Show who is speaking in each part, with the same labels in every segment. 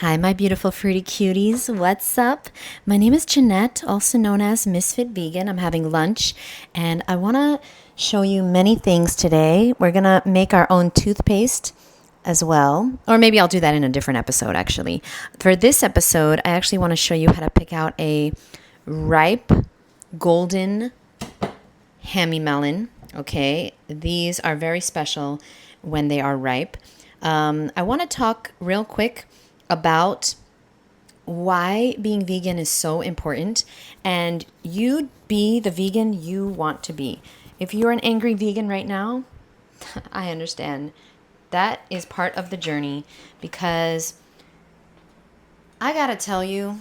Speaker 1: Hi, my beautiful fruity cuties. What's up? My name is Jeannette, also known as Misfit Vegan. I'm having lunch and I want to show you many things today. We're going to make our own toothpaste as well. Or maybe I'll do that in a different episode, actually. For this episode, I actually want to show you how to pick out a ripe, golden Hami melon. Okay, these are very special when they are ripe. I want to talk real quick about why being vegan is so important and you be the vegan you want to be. If you're an angry vegan right now, I understand. That is part of the journey because I gotta tell you,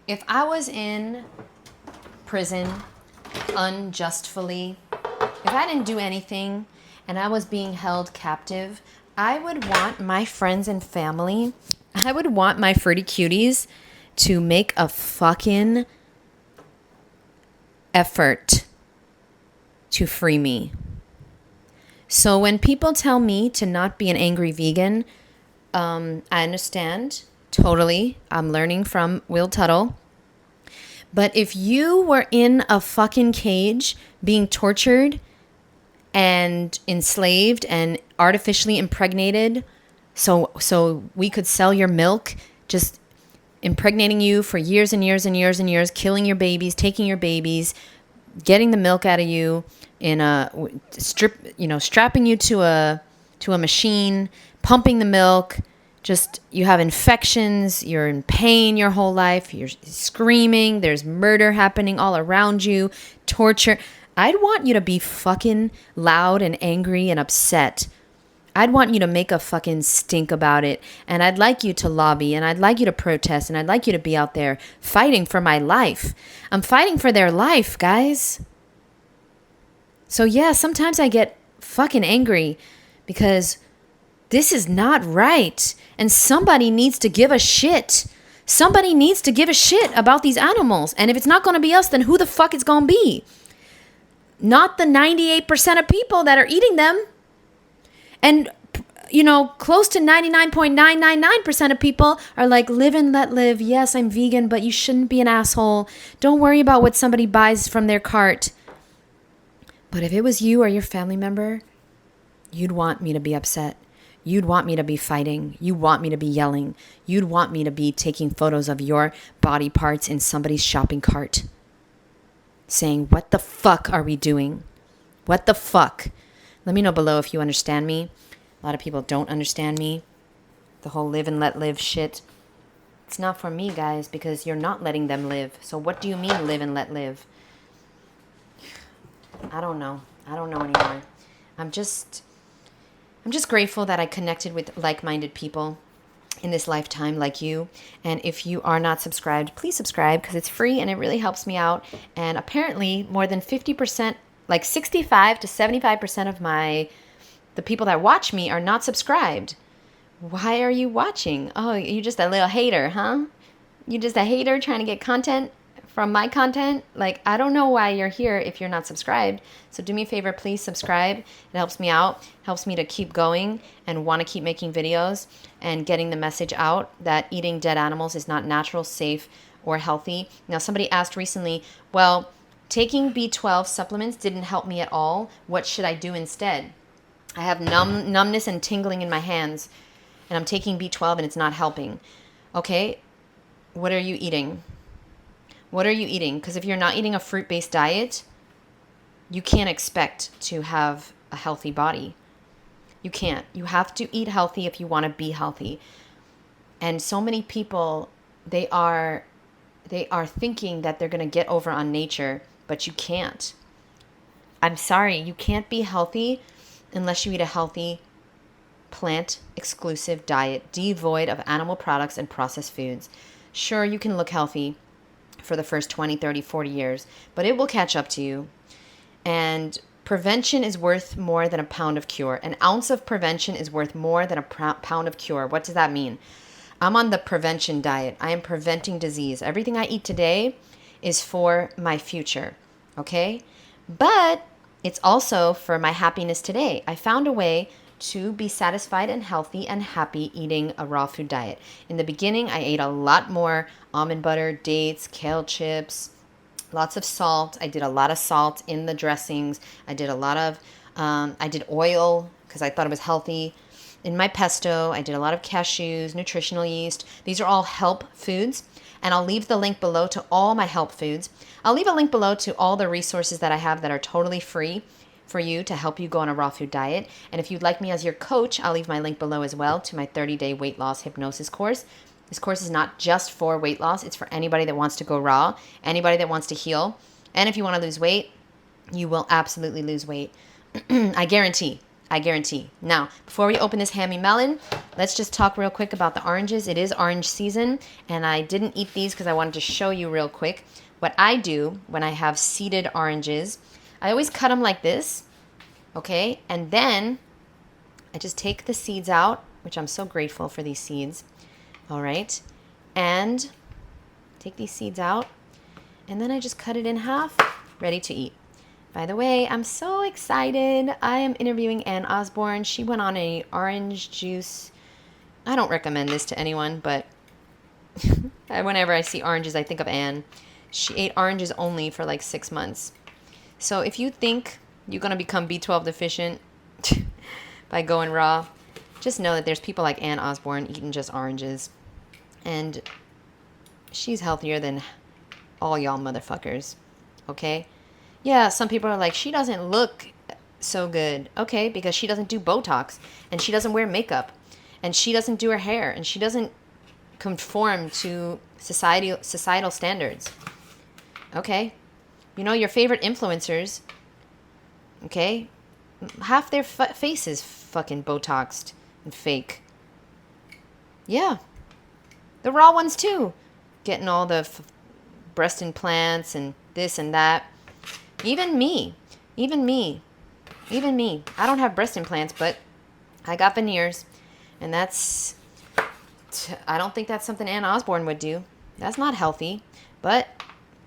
Speaker 1: if I was in prison unjustly, if I didn't do anything and I was being held captive, I would want my friends and family, I would want my fruity cuties to make a fucking effort to free me. So when people tell me to not be an angry vegan, I understand totally. I'm learning from Will Tuttle. But if you were in a fucking cage being tortured and enslaved and artificially impregnated so we could sell your milk, just impregnating you for years and years and years and years, killing your babies, taking your babies, getting the milk out of you in a strapping you to a machine, pumping the milk, just you have infections, you're in pain your whole life, you're screaming, there's murder happening all around you, torture. I'd want you to be fucking loud and angry and upset. I'd want you to make a fucking stink about it. And I'd like you to lobby and I'd like you to protest and I'd like you to be out there fighting for my life. I'm fighting for their life, guys. So yeah, sometimes I get fucking angry because this is not right. And somebody needs to give a shit. Somebody needs to give a shit about these animals. And if it's not going to be us, then who the fuck it's going to be? Not the 98% of people that are eating them. And, close to 99.999% of people are like, live and let live. Yes, I'm vegan, but you shouldn't be an asshole. Don't worry about what somebody buys from their cart. But if it was you or your family member, you'd want me to be upset. You'd want me to be fighting. You want me to be yelling. You'd want me to be taking photos of your body parts in somebody's shopping cart, saying, what the fuck are we doing? What the fuck? Let me know below if you understand me. A lot of people don't understand me. The whole live and let live shit. It's not for me, guys, because you're not letting them live. So what do you mean live and let live? I don't know. I don't know anymore. I'm just grateful that I connected with like-minded people in this lifetime like you. And if you are not subscribed, please subscribe because it's free and it really helps me out. And apparently more than 50%, like 65 to 75% of the people that watch me are not subscribed. Why are you watching? Oh, you're just a little hater, huh? You're just a hater trying to get content from my content? Like, I don't know why you're here if you're not subscribed. So do me a favor, please subscribe. It helps me out, helps me to keep going and want to keep making videos and getting the message out that eating dead animals is not natural, safe, or healthy. Now, somebody asked recently, well, taking B12 supplements didn't help me at all. What should I do instead? I have numbness and tingling in my hands, and I'm taking B12 and it's not helping. Okay, what are you eating? What are you eating? Because if you're not eating a fruit-based diet, you can't expect to have a healthy body. You can't. You have to eat healthy if you want to be healthy. And so many people, they are thinking that they're going to get over on nature, but you can't. I'm sorry, you can't be healthy unless you eat a healthy, plant-exclusive diet devoid of animal products and processed foods. Sure, you can look healthy for the first 20, 30, 40 years, but it will catch up to you. And prevention is worth more than a pound of cure. An ounce of prevention is worth more than a pound of cure. What does that mean? I'm on the prevention diet. I am preventing disease. Everything I eat today is for my future, okay? But it's also for my happiness today. I found a way to be satisfied and healthy and happy eating a raw food diet. In the beginning, I ate a lot more almond butter, dates, kale chips, lots of salt. I did a lot of salt in the dressings. I did a lot of, I did oil because I thought it was healthy. In my pesto, I did a lot of cashews, nutritional yeast. These are all help foods. And I'll leave the link below to all my help foods. I'll leave a link below to all the resources that I have that are totally free for you to help you go on a raw food diet. And if you'd like me as your coach, I'll leave my link below as well to my 30-day weight loss hypnosis course. This course is not just for weight loss. It's for anybody that wants to go raw, anybody that wants to heal. And if you want to lose weight, you will absolutely lose weight. I guarantee. Now, before we open this Hami melon, let's just talk real quick about the oranges. It is orange season, and I didn't eat these because I wanted to show you real quick. What I do when I have seeded oranges, I always cut them like this, okay? And then I just take the seeds out, which I'm so grateful for these seeds, all right? And take these seeds out, and then I just cut it in half, ready to eat. By the way, I'm so excited. I am interviewing Ann Osborne. She went on a orange juice. I don't recommend this to anyone, but whenever I see oranges, I think of Ann. She ate oranges only for like 6 months. So if you think you're going to become B12 deficient by going raw, just know that there's people like Ann Osborne eating just oranges. And she's healthier than all y'all motherfuckers. Okay? Yeah, some people are like, she doesn't look so good. Okay, because she doesn't do Botox, and she doesn't wear makeup, and she doesn't do her hair, and she doesn't conform to societal standards. Okay? You know, your favorite influencers, okay, half their face is fucking Botoxed and fake. Yeah. The raw ones too. Getting all the breast implants and this and that. Even me. I don't have breast implants, but I got veneers. And I don't think that's something Ann Osborne would do. That's not healthy. But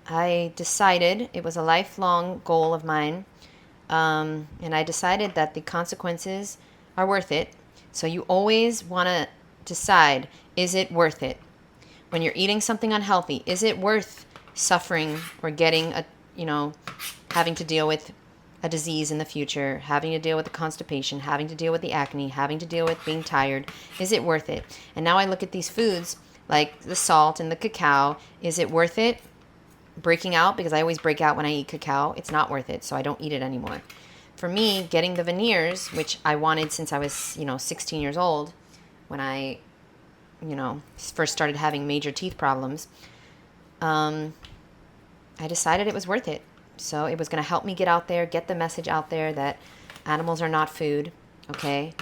Speaker 1: I decided, it was a lifelong goal of mine, and I decided that the consequences are worth it. So you always want to decide, is it worth it? When you're eating something unhealthy, is it worth suffering or getting having to deal with a disease in the future, having to deal with the constipation, having to deal with the acne, having to deal with being tired? Is it worth it? And now I look at these foods like the salt and the cacao. Is it worth it? Breaking out, because I always break out when I eat cacao. It's not worth it, so I don't eat it anymore. For me, getting the veneers, which I wanted since I was 16 years old, when I first started having major teeth problems, I decided it was worth it. So it was going to help me get out there, get the message out there that animals are not food, okay?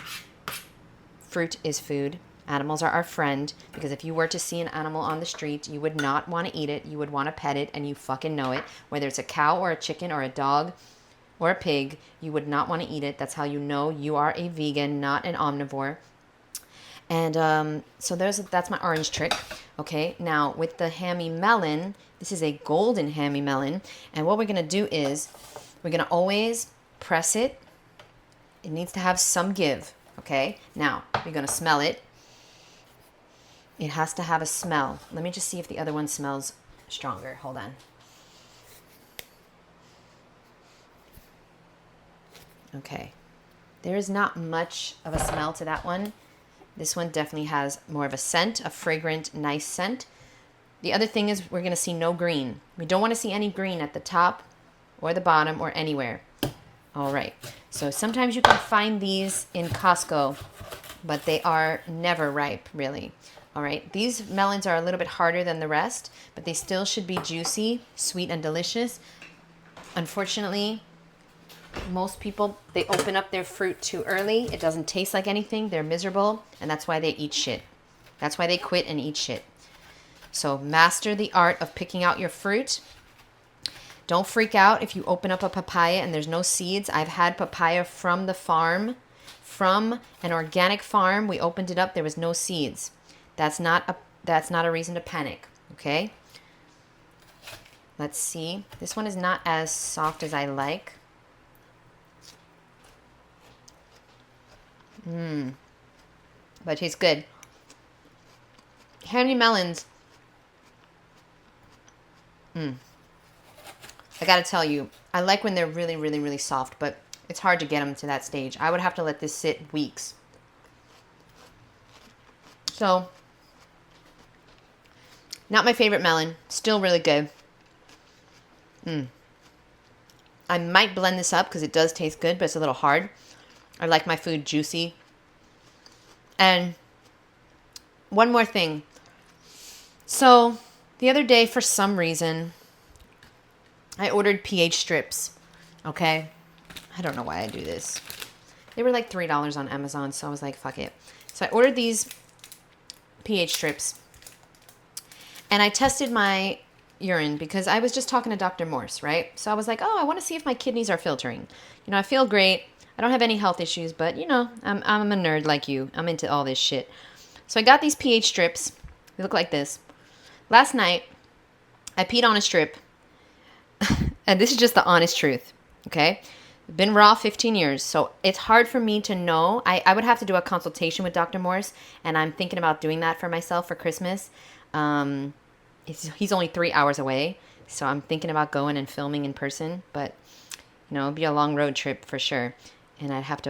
Speaker 1: Fruit is food. Animals are our friend, because if you were to see an animal on the street, you would not want to eat it. You would want to pet it, and you fucking know it. Whether it's a cow or a chicken or a dog or a pig, you would not want to eat it. That's how you know you are a vegan, not an omnivore. And so that's my orange trick. Okay, now with the Hami melon, this is a golden Hami melon. And what we're going to do is we're going to always press it. It needs to have some give. Okay, now we're going to smell it. It has to have a smell. Let me just see if the other one smells stronger. Hold on. Okay. There is not much of a smell to that one. This one definitely has more of a scent, a fragrant, nice scent. The other thing is we're going to see no green. We don't want to see any green at the top or the bottom or anywhere. All right. So sometimes you can find these in Costco, but they are never ripe, really. All right. These melons are a little bit harder than the rest, but they still should be juicy, sweet, and delicious. Unfortunately, most people, they open up their fruit too early. It doesn't taste like anything. They're miserable, and that's why they eat shit. That's why they quit and eat shit. So master the art of picking out your fruit. Don't freak out if you open up a papaya and there's no seeds. I've had papaya from the farm, from an organic farm. We opened it up. There was no seeds. That's not a reason to panic, okay? Let's see. This one is not as soft as I like. But it tastes good. Handy melons. I gotta tell you, I like when they're really, really, really soft, but it's hard to get them to that stage. I would have to let this sit weeks. So, not my favorite melon. Still really good. I might blend this up because it does taste good, but it's a little hard. I like my food juicy. And one more thing. So, the other day, for some reason, I ordered pH strips. Okay? I don't know why I do this. They were like $3 on Amazon, so I was like, fuck it. So I ordered these pH strips. And I tested my urine because I was just talking to Dr. Morse, right? So I was like, oh, I want to see if my kidneys are filtering. You know, I feel great. I don't have any health issues, but, you know, I'm a nerd like you. I'm into all this shit. So I got these pH strips. They look like this. Last night, I peed on a strip. And this is just the honest truth, okay? Been raw 15 years, so it's hard for me to know. I would have to do a consultation with Dr. Morse, and I'm thinking about doing that for myself for Christmas. He's only 3 hours away, so I'm thinking about going and filming in person, but, you know, it'd be a long road trip for sure. And I'd have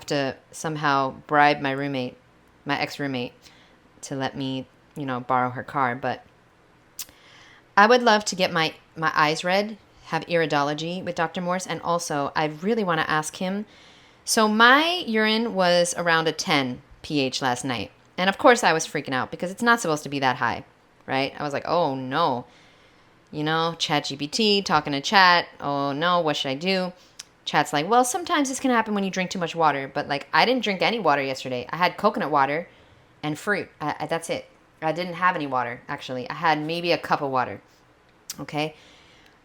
Speaker 1: to somehow bribe my ex-roommate, to let me, you know, borrow her car. But I would love to get my eyes read, have iridology with Dr. Morse, and also I really want to ask him. So my urine was around a 10 pH last night. And of course I was freaking out because it's not supposed to be that high, right? I was like, oh no. You know, ChatGPT, talking to chat. Oh no, what should I do? Chat's like, well, sometimes this can happen when you drink too much water. But like, I didn't drink any water yesterday. I had coconut water and fruit. That's it. I didn't have any water, actually. I had maybe a cup of water. Okay.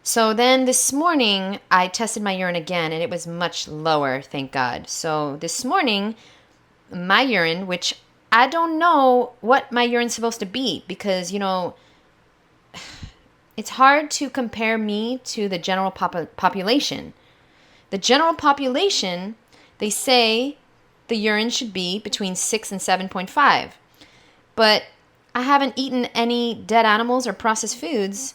Speaker 1: So then this morning, I tested my urine again, and it was much lower, thank God. So this morning, my urine, which I don't know what my urine's supposed to be, because, you know, it's hard to compare me to the general population. The general population, they say the urine should be between 6 and 7.5. But I haven't eaten any dead animals or processed foods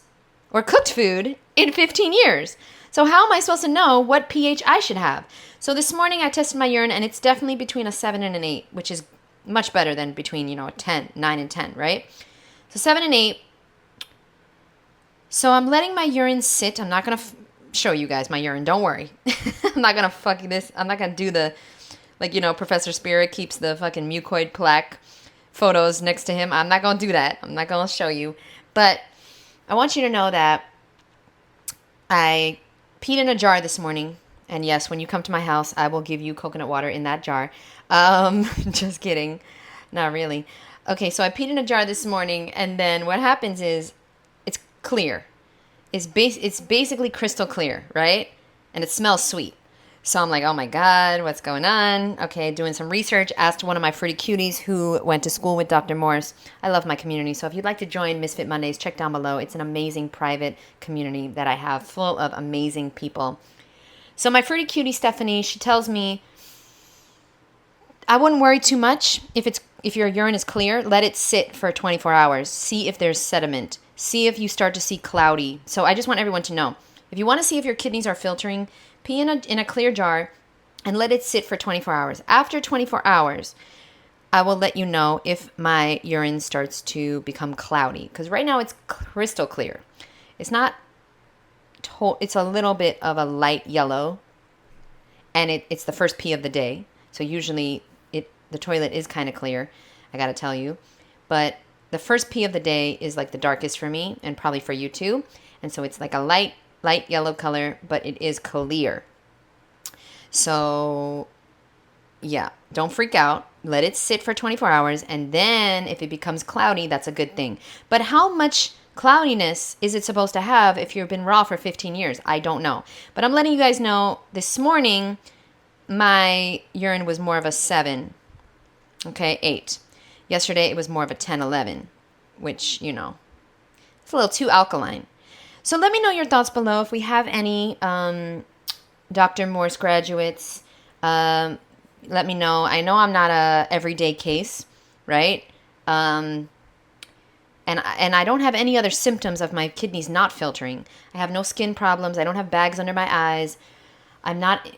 Speaker 1: or cooked food in 15 years. So how am I supposed to know what pH I should have? So this morning I tested my urine, and it's definitely between a 7 and an 8, which is much better than between, you know, a 10, 9 and 10, right? So 7 and 8. So I'm letting my urine sit. I'm not going to show you guys my urine. Don't worry. I'm not going to fuck this. I'm not going to do the, like, you know, Professor Spirit keeps the fucking mucoid plaque photos next to him. I'm not going to do that. I'm not going to show you. But I want you to know that I peed in a jar this morning. And yes, when you come to my house, I will give you coconut water in that jar. Just kidding. Not really. Okay, so I peed in a jar this morning. And then what happens is it's clear. It's basically crystal clear, right? And it smells sweet. So I'm like, oh my God, what's going on? Okay, doing some research. Asked one of my fruity cuties who went to school with Dr. Morse. I love my community. So if you'd like to join Misfit Mondays, check down below. It's an amazing private community that I have full of amazing people. So my fruity cutie, Stephanie, she tells me, I wouldn't worry too much if your urine is clear. Let it sit for 24 hours. See if there's sediment. See if you start to see cloudy. So I just want everyone to know, if you want to see if your kidneys are filtering, pee in a clear jar and let it sit for 24 hours. After 24 hours, I will let you know if my urine starts to become cloudy. Because right now it's crystal clear. It's not, it's a little bit of a light yellow. And it's the first pee of the day. So usually the toilet is kind of clear, I got to tell you. But the first pee of the day is like the darkest for me and probably for you too. And so it's like a light yellow color, but it is clear. So yeah, don't freak out. Let it sit for 24 hours. And then if it becomes cloudy, that's a good thing. But how much cloudiness is it supposed to have if you've been raw for 15 years? I don't know. But I'm letting you guys know this morning, my urine was more of a 7. Okay, 8. Yesterday, it was more of a 10, 11, which, you know, it's a little too alkaline. So let me know your thoughts below. If we have any Dr. Morse graduates, let me know. I know I'm not a everyday case, right? And I don't have any other symptoms of my kidneys not filtering. I have no skin problems. I don't have bags under my eyes. I'm not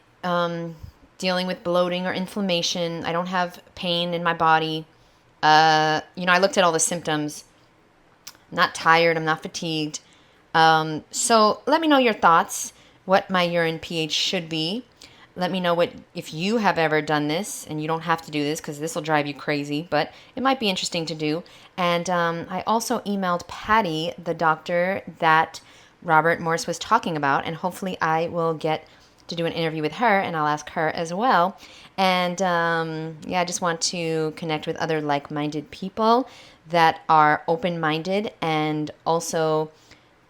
Speaker 1: dealing with bloating or inflammation. I don't have pain in my body. I looked at all the symptoms. I'm not tired. I'm not fatigued. So let me know your thoughts, what my urine pH should be. Let me know if you have ever done this, and you don't have to do this because this will drive you crazy, but it might be interesting to do. And I also emailed Patty, the doctor that Robert Morse was talking about, and hopefully I will get to do an interview with her, and I'll ask her as well. And I just want to connect with other like-minded people that are open-minded and also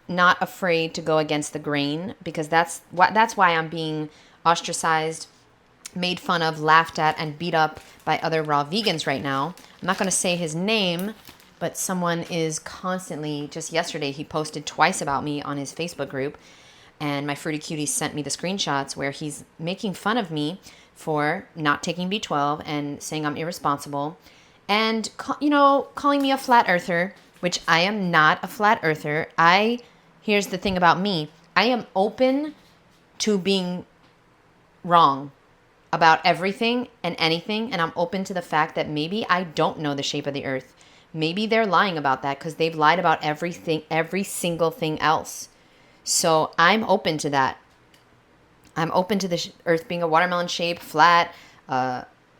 Speaker 1: not afraid to go against the grain, because that's why I'm being ostracized, made fun of, laughed at, and beat up by other raw vegans right now. I'm not going to say his name, but someone is constantly, just yesterday, he posted twice about me on his Facebook group, and my Fruity Cuties sent me the screenshots where he's making fun of me for not taking B12 and saying I'm irresponsible, and, calling me a flat earther, which I am not a flat earther. Here's the thing about me. I am open to being wrong about everything and anything, and I'm open to the fact that maybe I don't know the shape of the earth. Maybe they're lying about that because they've lied about everything, every single thing else. So I'm open to that. I'm open to the earth being a watermelon shape, flat,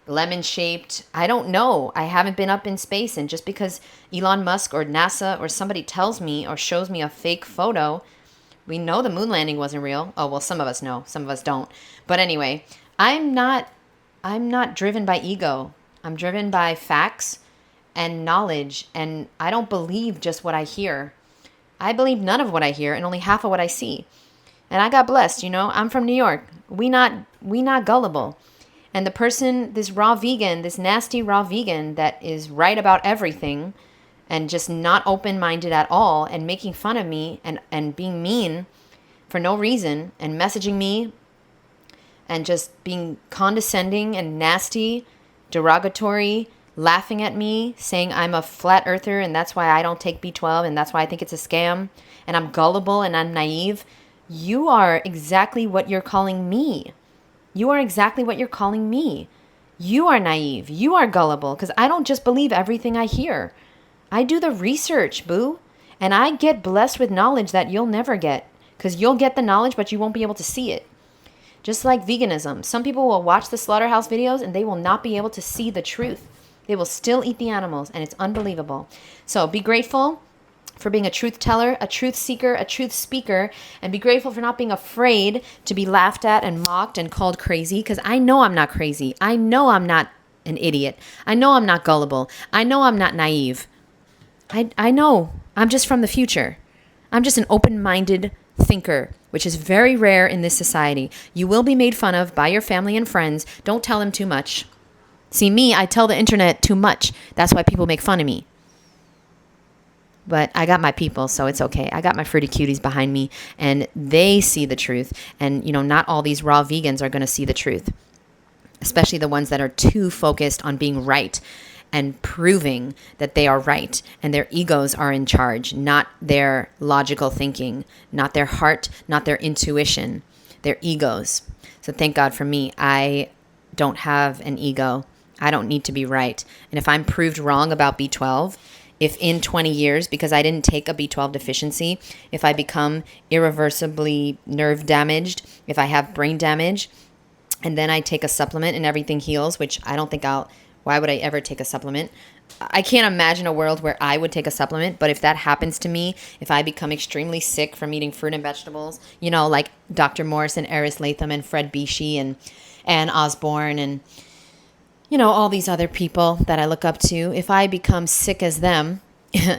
Speaker 1: lemon shaped. I don't know. I haven't been up in space, and just because Elon Musk or NASA or somebody tells me or shows me a fake photo, we know the moon landing wasn't real. Oh, well, some of us know, some of us don't. But anyway, I'm not driven by ego. I'm driven by facts and knowledge, and I don't believe just what I hear. I believe none of what I hear and only half of what I see. And I got blessed, I'm from New York. We not gullible. And the person, this raw vegan, this nasty raw vegan that is right about everything and just not open-minded at all and making fun of me and being mean for no reason and messaging me and just being condescending and nasty, derogatory, laughing at me, saying I'm a flat earther and that's why I don't take B12 and that's why I think it's a scam and I'm gullible and I'm naive. You are exactly what you're calling me. You are exactly what you're calling me. You are naive. You are gullible because I don't just believe everything I hear. I do the research, boo. And I get blessed with knowledge that you'll never get, because you'll get the knowledge, but you won't be able to see it. Just like veganism. Some people will watch the slaughterhouse videos and they will not be able to see the truth. They will still eat the animals, and it's unbelievable. So be grateful for being a truth teller, a truth seeker, a truth speaker, and be grateful for not being afraid to be laughed at and mocked and called crazy, because I know I'm not crazy. I know I'm not an idiot. I know I'm not gullible. I know I'm not naive. I know. I'm just from the future. I'm just an open-minded thinker, which is very rare in this society. You will be made fun of by your family and friends. Don't tell them too much. See, me, I tell the internet too much. That's why people make fun of me. But I got my people, so it's okay. I got my Fruity Cuties behind me, and they see the truth. And, not all these raw vegans are going to see the truth, especially the ones that are too focused on being right and proving that they are right, and their egos are in charge, not their logical thinking, not their heart, not their intuition, their egos. So thank God for me. I don't have an ego. I don't need to be right. And if I'm proved wrong about B12, if in 20 years, because I didn't take a B12 deficiency, if I become irreversibly nerve damaged, if I have brain damage, and then I take a supplement and everything heals, which I don't think why would I ever take a supplement? I can't imagine a world where I would take a supplement, but if that happens to me, if I become extremely sick from eating fruit and vegetables, like Dr. Morse and Eris Latham and Fred Beachy and Ann Osborne and, all these other people that I look up to, if I become sick as them,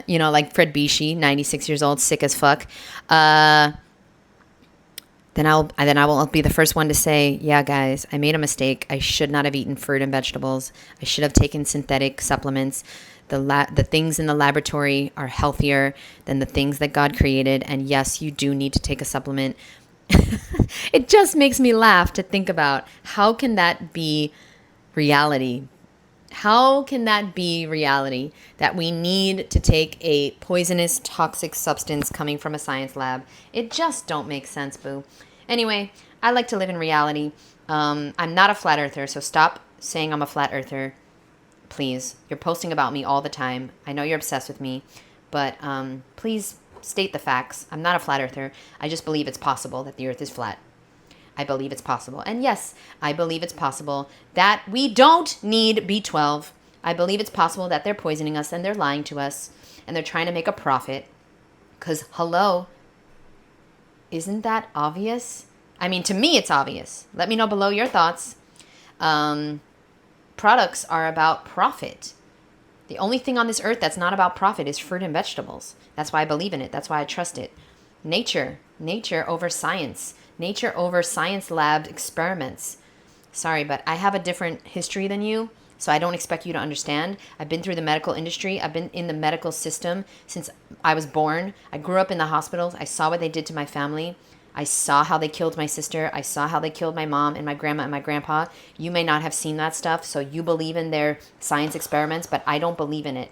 Speaker 1: like Fred Beachy, 96 years old, sick as fuck, then I will be the first one to say, yeah, guys, I made a mistake. I should not have eaten fruit and vegetables. I should have taken synthetic supplements. The things in the laboratory are healthier than the things that God created. And yes, you do need to take a supplement. It just makes me laugh to think about how can that be reality. How can that be reality? That we need to take a poisonous, toxic substance coming from a science lab? It just don't make sense, boo. Anyway, I like to live in reality. I'm not a flat earther, so stop saying I'm a flat earther. Please. You're posting about me all the time. I know you're obsessed with me, but please state the facts. I'm not a flat earther. I just believe it's possible that the earth is flat. I believe it's possible. And yes, I believe it's possible that we don't need B12. I believe it's possible that they're poisoning us and they're lying to us and they're trying to make a profit. Because, hello, isn't that obvious? I mean, to me, it's obvious. Let me know below your thoughts. Products are about profit. The only thing on this earth that's not about profit is fruit and vegetables. That's why I believe in it. That's why I trust it. Nature over science. Nature over science lab experiments. Sorry, but I have a different history than you, so I don't expect you to understand. I've been through the medical industry. I've been in the medical system since I was born. I grew up in the hospitals. I saw what they did to my family. I saw how they killed my sister. I saw how they killed my mom and my grandma and my grandpa. You may not have seen that stuff, so you believe in their science experiments, but I don't believe in it.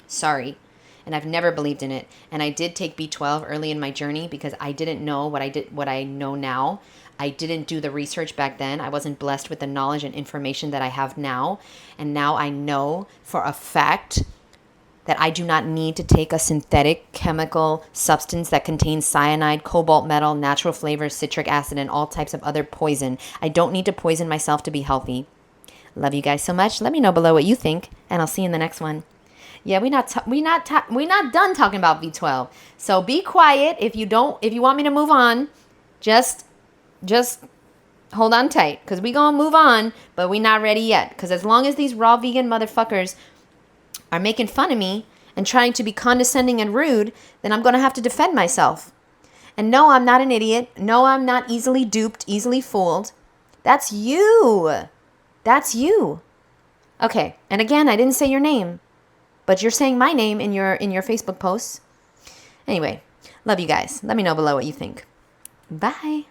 Speaker 1: Sorry. And I've never believed in it. And I did take B12 early in my journey because I didn't know what I know now. I didn't do the research back then. I wasn't blessed with the knowledge and information that I have now. And now I know for a fact that I do not need to take a synthetic chemical substance that contains cyanide, cobalt metal, natural flavors, citric acid, and all types of other poison. I don't need to poison myself to be healthy. Love you guys so much. Let me know below what you think, and I'll see you in the next one. Yeah, we're not done talking about B12. So be quiet. If you want me to move on, just hold on tight, because we gonna move on, but we not ready yet. Because as long as these raw vegan motherfuckers are making fun of me and trying to be condescending and rude, then I'm gonna have to defend myself. And no, I'm not an idiot. No, I'm not easily duped, easily fooled. That's you. That's you. Okay, and again, I didn't say your name. But you're saying my name in your Facebook posts. Anyway, love you guys. Let me know below what you think. Bye.